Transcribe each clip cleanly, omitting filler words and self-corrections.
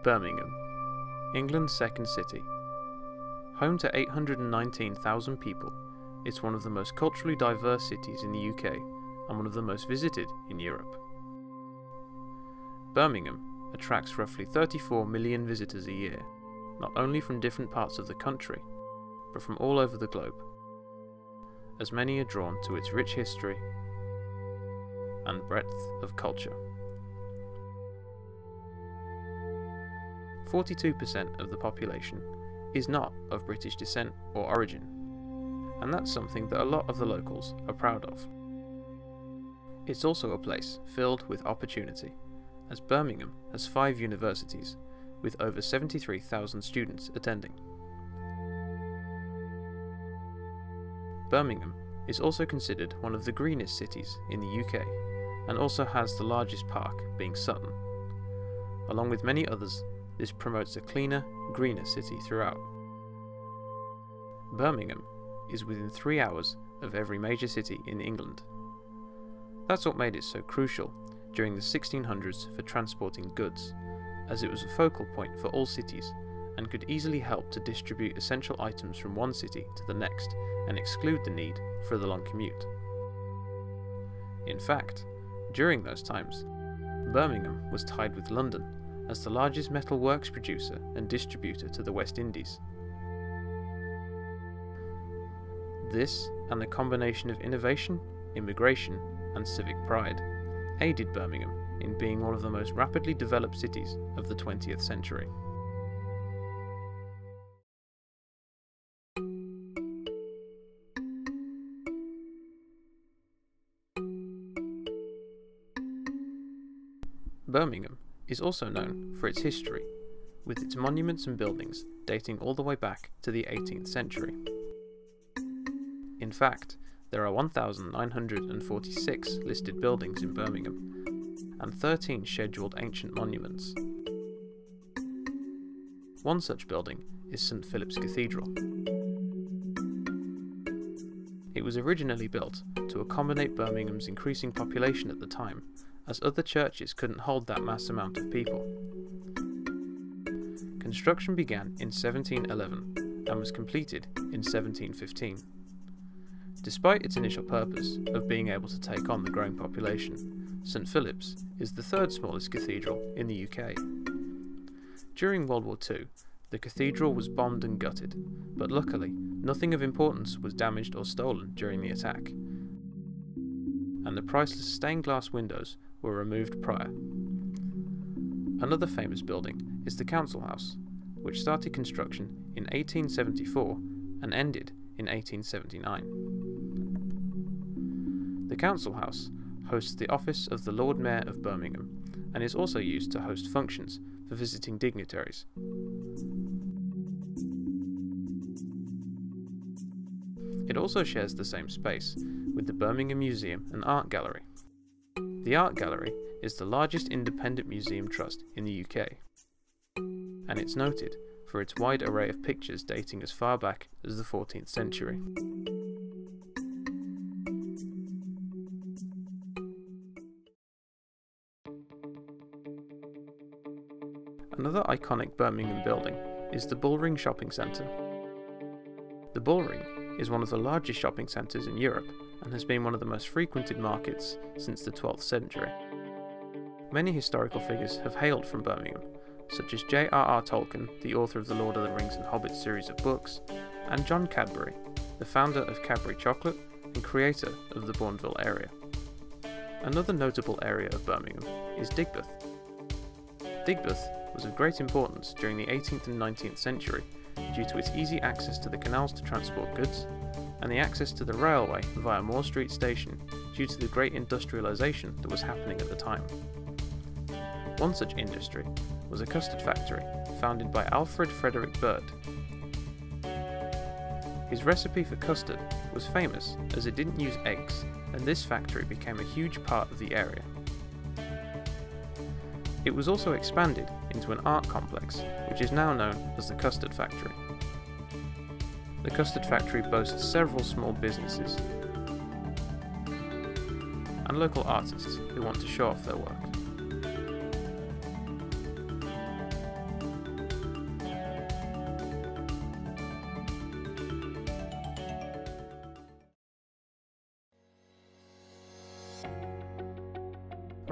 Birmingham, England's second city. Home to 819,000 people, it's one of the most culturally diverse cities in the UK and one of the most visited in Europe. Birmingham attracts roughly 34 million visitors a year, not only from different parts of the country, but from all over the globe, as many are drawn to its rich history and breadth of culture. 42% of the population is not of British descent or origin, and that's something that a lot of the locals are proud of. It's also a place filled with opportunity, as Birmingham has 5 universities, with over 73,000 students attending. Birmingham is also considered one of the greenest cities in the UK, and also has the largest park, being Sutton. Along with many others, this promotes a cleaner, greener city throughout. Birmingham is within 3 hours of every major city in England. That's what made it so crucial during the 1600s for transporting goods, as it was a focal point for all cities and could easily help to distribute essential items from one city to the next and exclude the need for the long commute. In fact, during those times, Birmingham was tied with London as the largest metal works producer and distributor to the West Indies. This, and the combination of innovation, immigration, and civic pride, aided Birmingham in being one of the most rapidly developed cities of the 20th century. Birmingham is also known for its history, with its monuments and buildings dating all the way back to the 18th century. In fact, there are 1,946 listed buildings in Birmingham, and 13 scheduled ancient monuments. One such building is St Philip's Cathedral. It was originally built to accommodate Birmingham's increasing population at the time, as other churches couldn't hold that mass amount of people. Construction began in 1711 and was completed in 1715. Despite its initial purpose of being able to take on the growing population, St Philip's is the 3rd smallest cathedral in the UK. During World War II, the cathedral was bombed and gutted, but luckily nothing of importance was damaged or stolen during the attack, and the priceless stained glass windows were removed prior. Another famous building is the Council House, which started construction in 1874 and ended in 1879. The Council House hosts the office of the Lord Mayor of Birmingham and is also used to host functions for visiting dignitaries. It also shares the same space with the Birmingham Museum and Art Gallery. The Art Gallery is the largest independent museum trust in the UK, and it's noted for its wide array of pictures dating as far back as the 14th century. Another iconic Birmingham building is the Bullring Shopping Centre. The Bullring is one of the largest shopping centres in Europe and has been one of the most frequented markets since the 12th century. Many historical figures have hailed from Birmingham, such as J.R.R. Tolkien, the author of the Lord of the Rings and Hobbit series of books, and John Cadbury, the founder of Cadbury Chocolate and creator of the Bourneville area. Another notable area of Birmingham is Digbeth. Digbeth was of great importance during the 18th and 19th century due to its easy access to the canals to transport goods, and the access to the railway via Moore Street Station due to the great industrialisation that was happening at the time. One such industry was a custard factory founded by Alfred Frederick Bird. His recipe for custard was famous as it didn't use eggs, and this factory became a huge part of the area. It was also expanded into an art complex, which is now known as the Custard Factory. The Custard Factory boasts several small businesses and local artists who want to show off their work.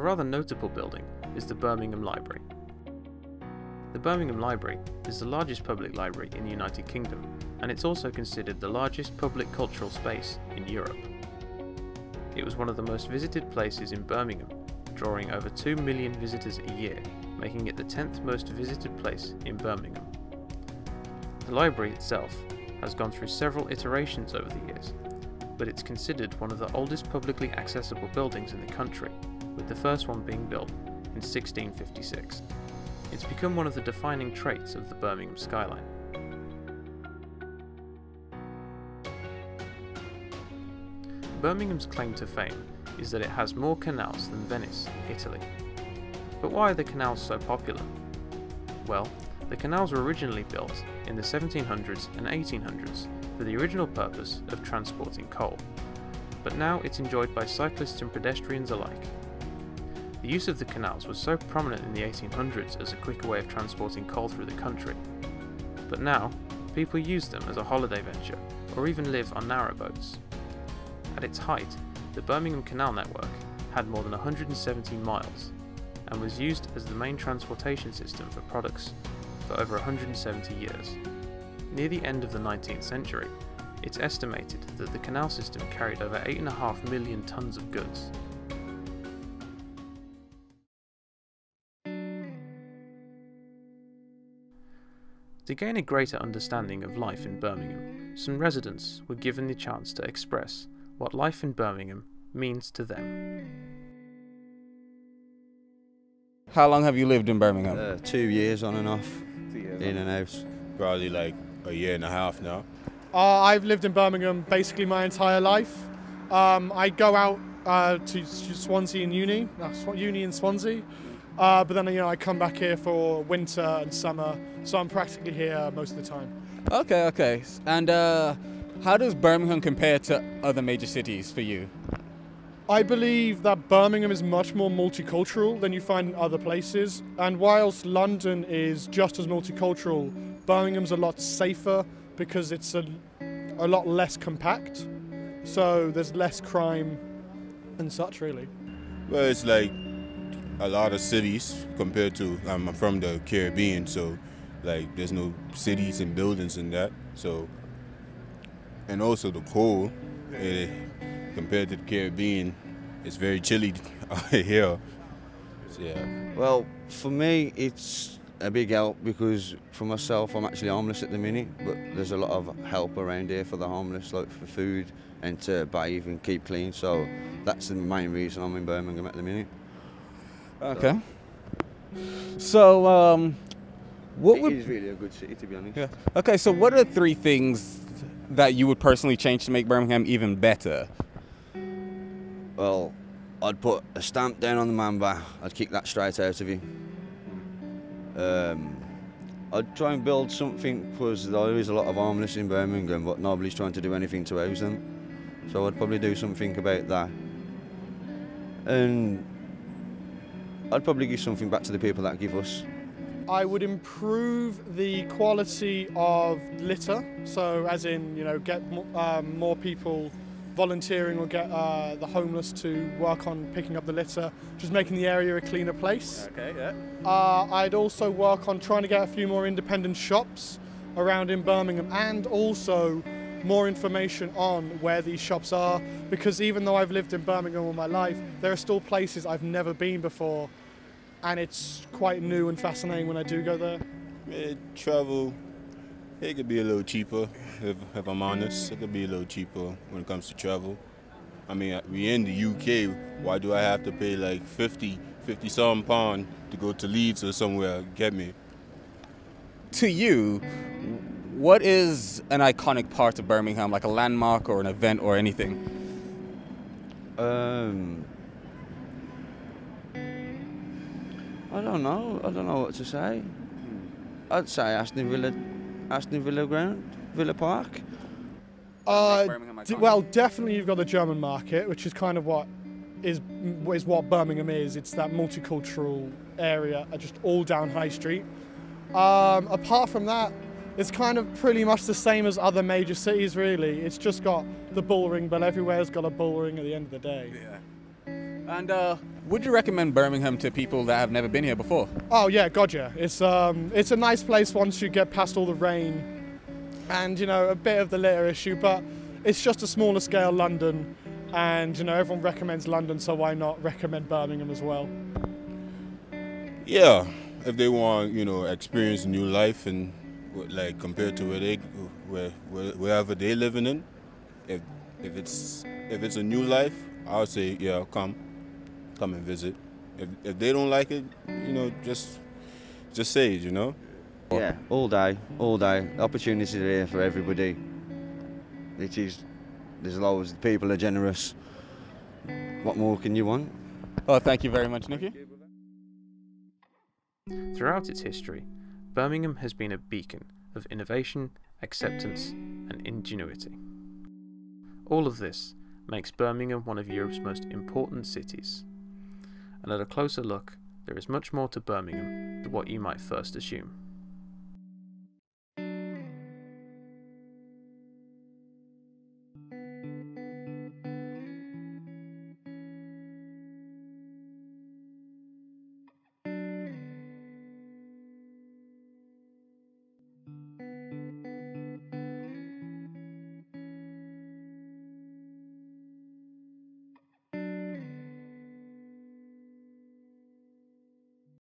A rather notable building is the Birmingham Library. The Birmingham Library is the largest public library in the United Kingdom, and it's also considered the largest public cultural space in Europe. It was one of the most visited places in Birmingham, drawing over 2 million visitors a year, making it the 10th most visited place in Birmingham. The library itself has gone through several iterations over the years, but it's considered one of the oldest publicly accessible buildings in the country, with the first one being built in 1656. It's become one of the defining traits of the Birmingham skyline. Birmingham's claim to fame is that it has more canals than Venice, Italy. But why are the canals so popular? Well, the canals were originally built in the 1700s and 1800s for the original purpose of transporting coal, but now it's enjoyed by cyclists and pedestrians alike. The use of the canals was so prominent in the 1800s as a quicker way of transporting coal through the country, but now people use them as a holiday venture or even live on narrowboats. At its height, the Birmingham Canal network had more than 170 miles and was used as the main transportation system for products for over 170 years. Near the end of the 19th century, it's estimated that the canal system carried over 8.5 million tonnes of goods. To gain a greater understanding of life in Birmingham, some residents were given the chance to express what life in Birmingham means to them. How long have you lived in Birmingham? 2 years on and off, 2 years. in and out. Probably like a year and a half now. I've lived in Birmingham basically my entire life. I go out to Swansea in uni in Swansea, but then I come back here for winter and summer, so I'm practically here most of the time. Okay. And how does Birmingham compare to other major cities for you? I believe that Birmingham is much more multicultural than you find in other places, and whilst London is just as multicultural, Birmingham's a lot safer because it's a lot less compact, so there's less crime and such, really. Well, it's like a lot of cities compared to, I'm from the Caribbean, so like there's no cities and buildings and that, so, and also the cold, compared to the Caribbean, it's very chilly here. So, yeah. Well, for me, it's a big help because for myself, I'm actually homeless at the minute, but there's a lot of help around here for the homeless, like for food and to bathe and keep clean. So that's the main reason I'm in Birmingham at the minute. Okay. So, It is really a good city, to be honest. Yeah. Okay, so what are 3 things that you would personally change to make Birmingham even better? Well, I'd put a stamp down on the Mamba. I'd kick that straight out of you. I'd try and build something because there is a lot of homeless in Birmingham, but nobody's trying to do anything to house them. So I'd probably do something about that. And I'd probably give something back to the people that give us. I would improve the quality of litter, so as in, get more people volunteering or get the homeless to work on picking up the litter, just making the area a cleaner place. Okay, yeah. I'd also work on trying to get a few more independent shops around in Birmingham and also more information on where these shops are, because even though I've lived in Birmingham all my life, there are still places I've never been before, and it's quite new and fascinating when I do go there. Travel, it could be a little cheaper, if I'm honest. It could be a little cheaper when it comes to travel. I mean, we're in the UK, why do I have to pay like 50-some pound to go to Leeds or somewhere, get me? To you, what is an iconic part of Birmingham, like a landmark or an event or anything? I don't know what to say. I'd say Aston Villa ground, Villa Park. Well, definitely you've got the German market, which is kind of what Birmingham is. It's that multicultural area, just all down High Street. Apart from that, it's kind of pretty much the same as other major cities, really. It's just got the bull ring, but everywhere's got a bull ring at the end of the day. Yeah. And would you recommend Birmingham to people that have never been here before? Oh yeah, God yeah. It's a nice place once you get past all the rain and, you know, a bit of the litter issue, but it's just a smaller scale London, and, you know, everyone recommends London, so why not recommend Birmingham as well? Yeah, if they want, you know, experience new life and like compared to wherever they living in, if it's a new life, I would say yeah, come and visit. If they don't like it, you know, just say it, you know. Yeah, all day. Opportunities are here for everybody. There's loads. People are generous. What more can you want? Oh, thank you very much, Nicky. Throughout its history, Birmingham has been a beacon of innovation, acceptance, and ingenuity. All of this makes Birmingham one of Europe's most important cities. And at a closer look, there is much more to Birmingham than what you might first assume.